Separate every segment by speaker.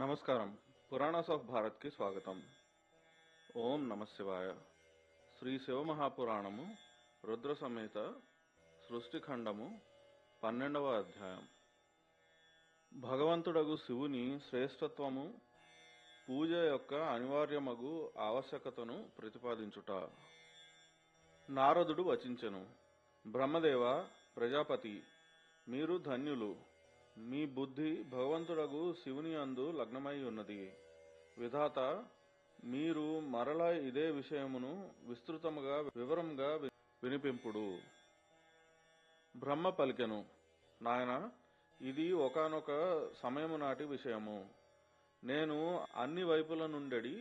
Speaker 1: నమస్కారం. పురాణాస్ ఆఫ్ భారత్కి స్వాగతం. ఓం నమ శివాయ. శ్రీ శివమహాపురాణము రుద్ర సమేత సృష్టిఖండము 12వ అధ్యాయం. భగవంతుడగు శివుని శ్రేష్టత్వము, పూజ యొక్క అనివార్యమగు ఆవశ్యకతను ప్రతిపాదించుట. నారదుడు వచించెను. బ్రహ్మదేవ, ప్రజాపతి, మీరు ధన్యులు. మీ బుద్ధి భగవంతుడగు శివుని అందు లగ్నమై ఉన్నది. విధాత, మీరు మరలా ఇదే విషయమును విస్తృతముగా వివరంగా వినిపింపుడు. బ్రహ్మ పలికెను, నాయన, ఇది ఒకానొక సమయము నాటి విషయము. నేను అన్ని వైపుల నుండెడి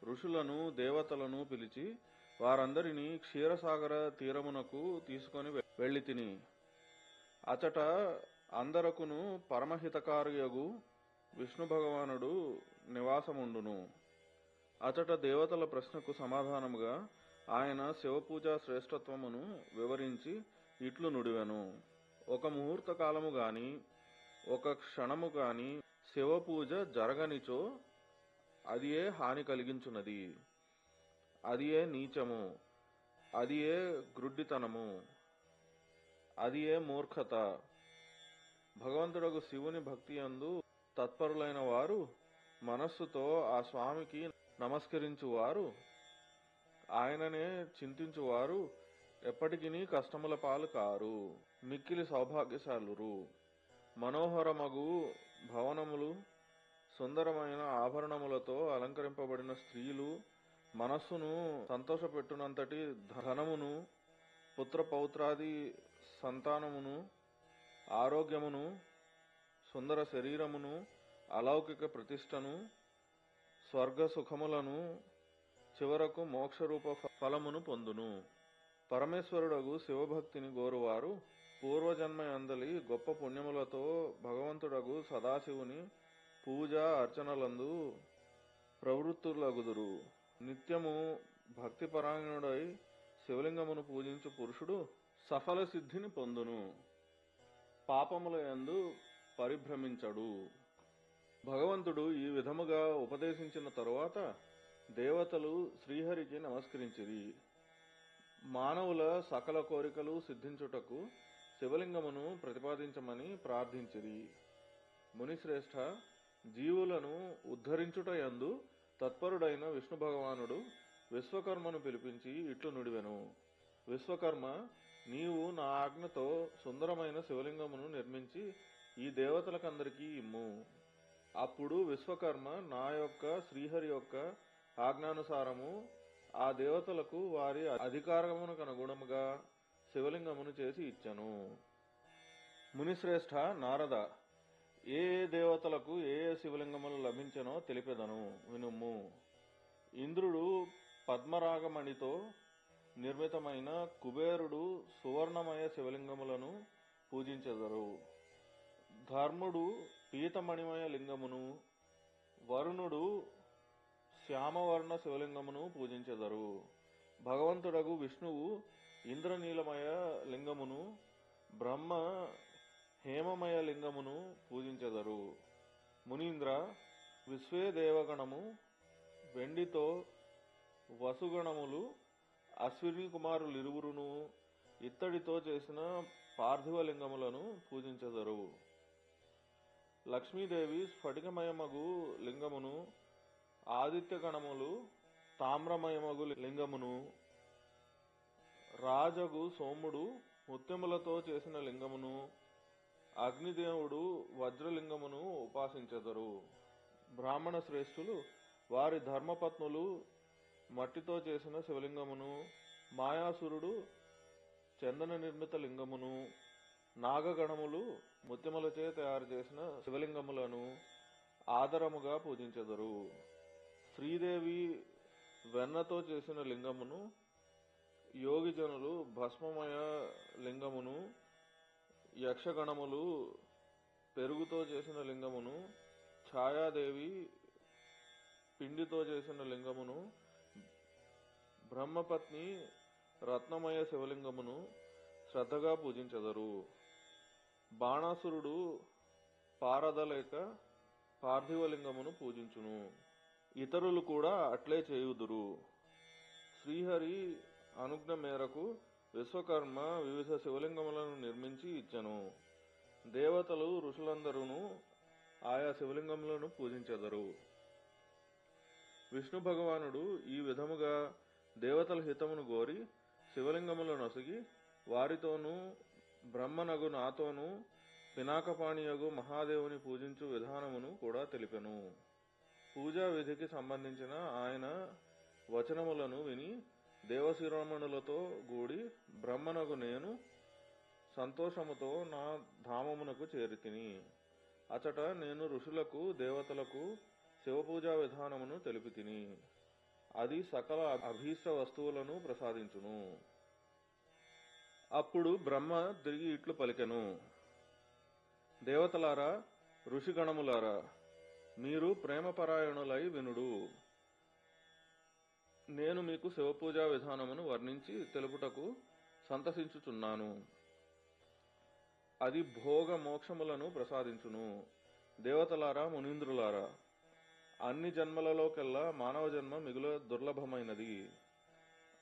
Speaker 1: ఋషులను దేవతలను పిలిచి వారందరినీ క్షీరసాగర తీరమునకు తీసుకొని వెళ్ళి తిని, అచట అందరకును పరమహితకారియగు విష్ణు భగవానుడు నివాసముండును. అచట దేవతల ప్రశ్నకు సమాధానముగా ఆయన శివపూజా శ్రేష్టత్వమును వివరించి ఇట్లు నుడివెను. ఒక ముహూర్త కాలము గాని ఒక క్షణము గాని శివపూజ జరగనిచో అది ఏ హాని కలిగించున్నది, అది ఏ నీచము, అది ఏ గ్రుడ్డితనము, అది ఏ మూర్ఖత. భగవంతుడకు శివుని భక్తి యందు తత్పరులైన వారు, మనస్సుతో ఆ స్వామికి నమస్కరించువారు, ఆయననే చింతించువారు ఎప్పటికీ కష్టముల పాలు కారు, మిక్కిలి సౌభాగ్యశాలురు. మనోహరమగు భవనములు, సుందరమైన ఆభరణములతో అలంకరింపబడిన స్త్రీలు, మనస్సును సంతోషపెట్టునంతటి ధనమును, పుత్రపౌత్రాది సంతానమును, ఆరోగ్యమును, సుందర శరీరమును, అలౌకిక ప్రతిష్టను, స్వర్గ సుఖములను, చివరకు మోక్షరూప ఫలమును పొందును. పరమేశ్వరుడగు శివభక్తిని గోరువారు పూర్వజన్మ అందలి గొప్ప పుణ్యములతో భగవంతుడగు సదాశివుని పూజ అర్చనలందు ప్రవృత్తులగుదురు. నిత్యము భక్తిపరాయణుడై శివలింగమును పూజించు పురుషుడు సఫల సిద్ధిని పొందును. పాపముల యందు పరిభ్రమించడు. భగవంతుడు ఈ విధముగా ఉపదేశించిన తరువాత దేవతలు శ్రీహరికి నమస్కరించిరి. మానవుల సకల కోరికలు సిద్ధించుటకు శివలింగమును ప్రతిపాదించమని ప్రార్థించిరి. మునిశ్రేష్ఠ, జీవులను ఉద్ధరించుట యందు తత్పరుడైన విష్ణు భగవానుడు విశ్వకర్మను పిలిపించి ఇట్లు నుడివెను. విశ్వకర్మ, నీవు నా ఆజ్ఞతో సుందరమైన శివలింగమును నిర్మించి ఈ దేవతలకందరికీ ఇమ్ము. అప్పుడు విశ్వకర్మ నా యొక్క శ్రీహరి యొక్క ఆజ్ఞానుసారము ఆ దేవతలకు వారి అధికారమునకు అనుగుణముగా శివలింగమును చేసి ఇచ్చెను. మునిశ్రేష్ఠ నారద, ఏ ఏ దేవతలకు ఏ ఏ శివలింగములు లభించెనో తెలిపెదను వినుము. ఇంద్రుడు పద్మరాగమణితో నిర్మితమైన కుబేరుడు సువర్ణమయ శివలింగములను పూజించెదరు. ధర్ముడు పీతమణిమయ లింగమును, వరుణుడు శ్యామవర్ణ శివలింగమును పూజించెదరు. భగవంతుడగు విష్ణువు ఇంద్రనీలమయ లింగమును, బ్రహ్మ హేమమయ లింగమును పూజించెదరు. మునీంద్ర, విశ్వే దేవగణము వెండితో, వసుగణములు అశ్విని కుమారులిరువురును ఇత్తడితో చేసిన పార్థివలింగములను పూజించెదరు. లక్ష్మీదేవి స్ఫటికమయమగు లింగమును, ఆదిత్యగణములు తామ్రమయమగు లింగమును, రాజగు సోముడు ముత్యములతో చేసిన లింగమును, అగ్నిదేవుడు వజ్రలింగమును ఉపాసించెదరు. బ్రాహ్మణ శ్రేష్ఠులు వారి ధర్మపత్నులు మట్టితో చేసిన శివలింగమును, మాయాసురుడు చందన నిర్మిత లింగమును, నాగగణములు ముత్యములచే తయారు చేసిన శివలింగములను ఆదరముగా పూజించెదరు. శ్రీదేవి వెన్నతో చేసిన లింగమును, యోగిజనులు భస్మమయ లింగమును, యక్షగణములు పెరుగుతో చేసిన లింగమును, ఛాయాదేవి పిండితో చేసిన లింగమును, బ్రహ్మపత్ని రత్నమయ శివలింగమును శ్రద్ధగా పూజించెదరు. బాణాసురుడు పారదలేక పార్థివలింగమును పూజించును. ఇతరులు కూడా అట్లే చేయుదురు. శ్రీహరి అనుజ్ఞ మేరకు విశ్వకర్మ వివిధ శివలింగములను నిర్మించి ఇచ్చెను. దేవతలు ఋషులందరూ ఆయా శివలింగములను పూజించెదరు. విష్ణు భగవానుడు ఈ విధముగా దేవతల హితమును గోరి శివలింగములను నొసగి వారితోనూ బ్రహ్మనగు నాతోనూ పినాకపాణియగు మహాదేవుని పూజించు విధానమును కూడా తెలిపెను. పూజా విధికి సంబంధించిన ఆయన వచనములను విని దేవశిరోమణులతో గూడి బ్రహ్మనగు నేను సంతోషముతో నా ధామమునకు చేరితిని. అచట నేను ఋషులకు దేవతలకు శివపూజా విధానమును తెలిపితిని. అది సకల అభీష్ట వస్తువులను ప్రసాదించును. అప్పుడు బ్రహ్మ తిరిగి ఇట్లు పలికెను. దేవతలారా, ఋషిగణములారా, మీరు ప్రేమపరాయణులై వినుడు. నేను మీకు శివపూజా విధానమును వర్ణించి తెలుపుటకు సంతసించుచున్నాను. అది భోగ మోక్షములను ప్రసాదించును. దేవతలారా, మునీంద్రులారా, అన్ని జన్మలలోకెల్లా మానవ జన్మ మిగుల దుర్లభమైనది.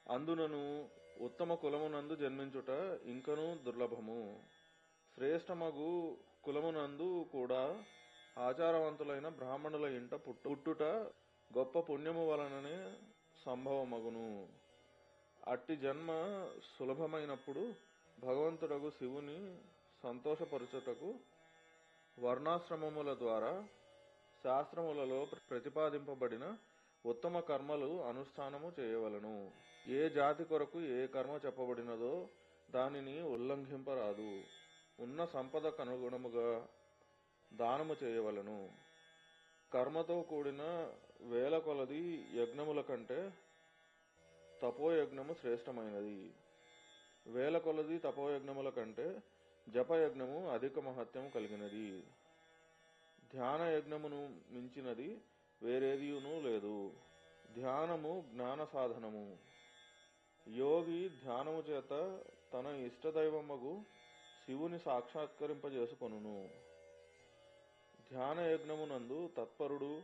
Speaker 1: అందునను ఉత్తమ కులమునందు జన్మించుట ఇంకనూ దుర్లభము. శ్రేష్టమగు కులమునందు కూడా ఆచారవంతులైన బ్రాహ్మణుల ఇంట పుట్టుట గొప్ప పుణ్యము వలననే సంభవమగును. అట్టి జన్మ సులభమైనప్పుడు భగవంతుడగు శివుని సంతోషపరచుటకు వర్ణాశ్రమముల ద్వారా శాస్త్రములలో ప్రతిపాదింపబడిన ఉత్తమ కర్మలు అనుష్ఠానము చేయవలను. ఏ జాతి కొరకు ఏ కర్మ చెప్పబడినదో దానిని ఉల్లంఘింపరాదు. ఉన్న సంపదకు అనుగుణముగా దానము చేయవలను. కర్మతో కూడిన వేల కొలది యజ్ఞముల కంటే తపోయజ్ఞము శ్రేష్టమైనది. వేల కొలది తపోయజ్ఞముల కంటే జపయజ్ఞము అధిక మహత్యము కలిగినది. ధ్యాన యజ్ఞమును మించినది వేరేదియునూ లేదు. ధ్యానము జ్ఞాన సాధనము. యోగి ధ్యానము చేత తన ఇష్టదైవమగు శివుని సాక్షాత్కరింపజేసుకొనును. ధ్యాన యజ్ఞమునందు తత్పరుడు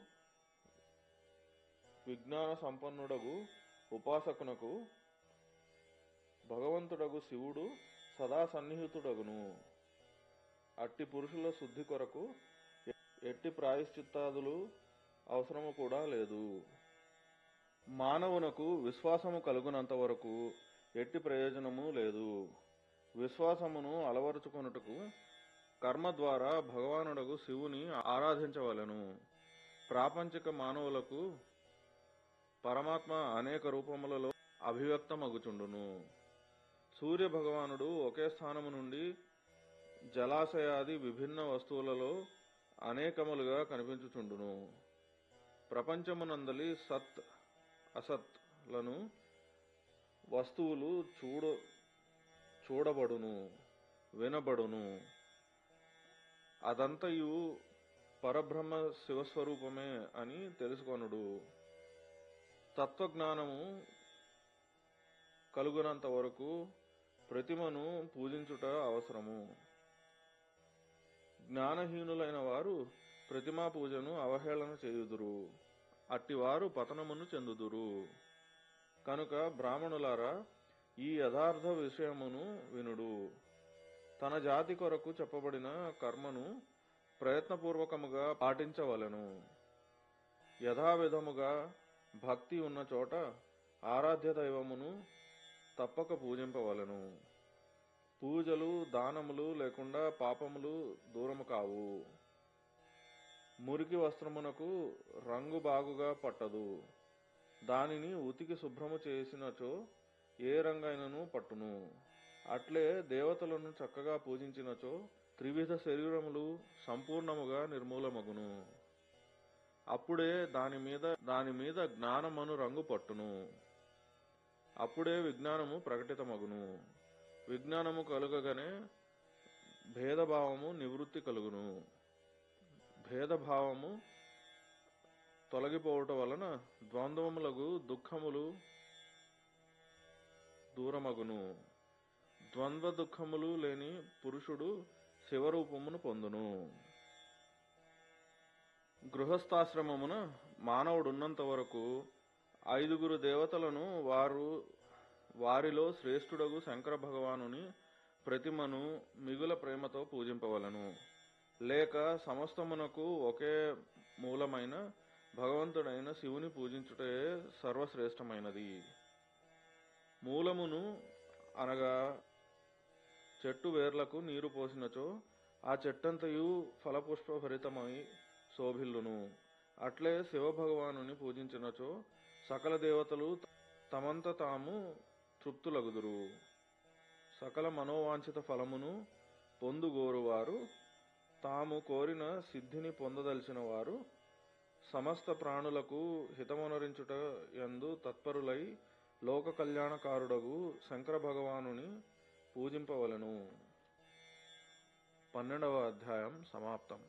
Speaker 1: విజ్ఞాన సంపన్నుడగు ఉపాసకునకు భగవంతుడగు శివుడు సదా సన్నిహితుడగును. అట్టి పురుషుల శుద్ధి కొరకు ఎట్టి ప్రాయశ్చిత్తాదులు అవసరము కూడా లేదు. మానవునకు విశ్వాసము కలుగునంత వరకు ఎట్టి ప్రయోజనము లేదు. విశ్వాసమును అలవరుచుకొనుటకు కర్మ ద్వారా భగవానుడగు శివుని ఆరాధించవలెను. ప్రాపంచిక మానవులకు పరమాత్మ అనేక రూపములలో అభివ్యక్తమగుచుండును. సూర్య భగవానుడు ఒకే స్థానము నుండి జలాశయాది విభిన్న వస్తువులలో అనేకములుగా కనిపించుచుండును. ప్రపంచమునందలి సత్ అసత్ లను వస్తువులు చూడబడును, వినబడును. అదంతయు పరబ్రహ్మ శివస్వరూపమే అని తెలుసుకొనుడు. తత్వజ్ఞానము కలుగునంత వరకు ప్రతిమను పూజించుట అవసరము. జ్ఞానహీనులైన వారు ప్రతిమా పూజను అవహేళన చేయుదురు. అట్టివారు పతనమును చెందుదురు. కనుక బ్రాహ్మణులారా, ఈ యథార్థ విషయమును వినుడు. తన జాతి కొరకు చెప్పబడిన కర్మను ప్రయత్నపూర్వకముగా పాటించవలెను. యథావిధముగా భక్తి ఉన్న చోట ఆరాధ్య దైవమును తప్పక పూజింపవలెను. పూజలు దానములు లేకుండా పాపములు దూరము కావు. మురికి వస్త్రమునకు రంగు బాగుగా పట్టదు. దానిని ఉతికి శుభ్రము చేసినచో ఏ రంగైనను పట్టును. అట్లే దేవతలను చక్కగా పూజించినచో త్రివిధ శరీరములు సంపూర్ణముగా నిర్మూలమగును. అప్పుడే దాని మీద జ్ఞానమను రంగు పట్టును. అప్పుడే విజ్ఞానము ప్రకటితమగును. విజ్ఞానము కలుగగానే భేదభావము నివృత్తి కలుగును. భేదభావము తొలగిపోవట వలన ద్వంద్వములగు దుఃఖములు దూరమగును. ద్వంద్వ దుఃఖములు లేని పురుషుడు శివరూపమును పొందును. గృహస్థాశ్రమమున మానవుడున్నంత వరకు 5 దేవతలను వారిలో శ్రేష్ఠుడగు శంకర భగవానుని ప్రతిమను మిగుల ప్రేమతో పూజింపవలను. లేక సమస్తమునకు ఒకే మూలమైన భగవంతుడైన శివుని పూజించుటే సర్వశ్రేష్టమైనది. మూలమును అనగా చెట్టు వేర్లకు నీరు పోసినచో ఆ చెట్టంతయు ఫలపుష్పభరితమై శోభిల్లును. అట్లే శివభగవానుని పూజించినచో సకల దేవతలు తమంత తాము తృప్తులగుదురు. సకల మనోవాంఛిత ఫలమును పొందుగోరువారు, తాము కోరిన సిద్ధిని పొందదలిచిన వారు సమస్త ప్రాణులకు హితమొనరించుట యందు తత్పరులై లోక కళ్యాణకారుడగు శంకర భగవానుని పూజింపవలెను. 12వ అధ్యాయం సమాప్తం.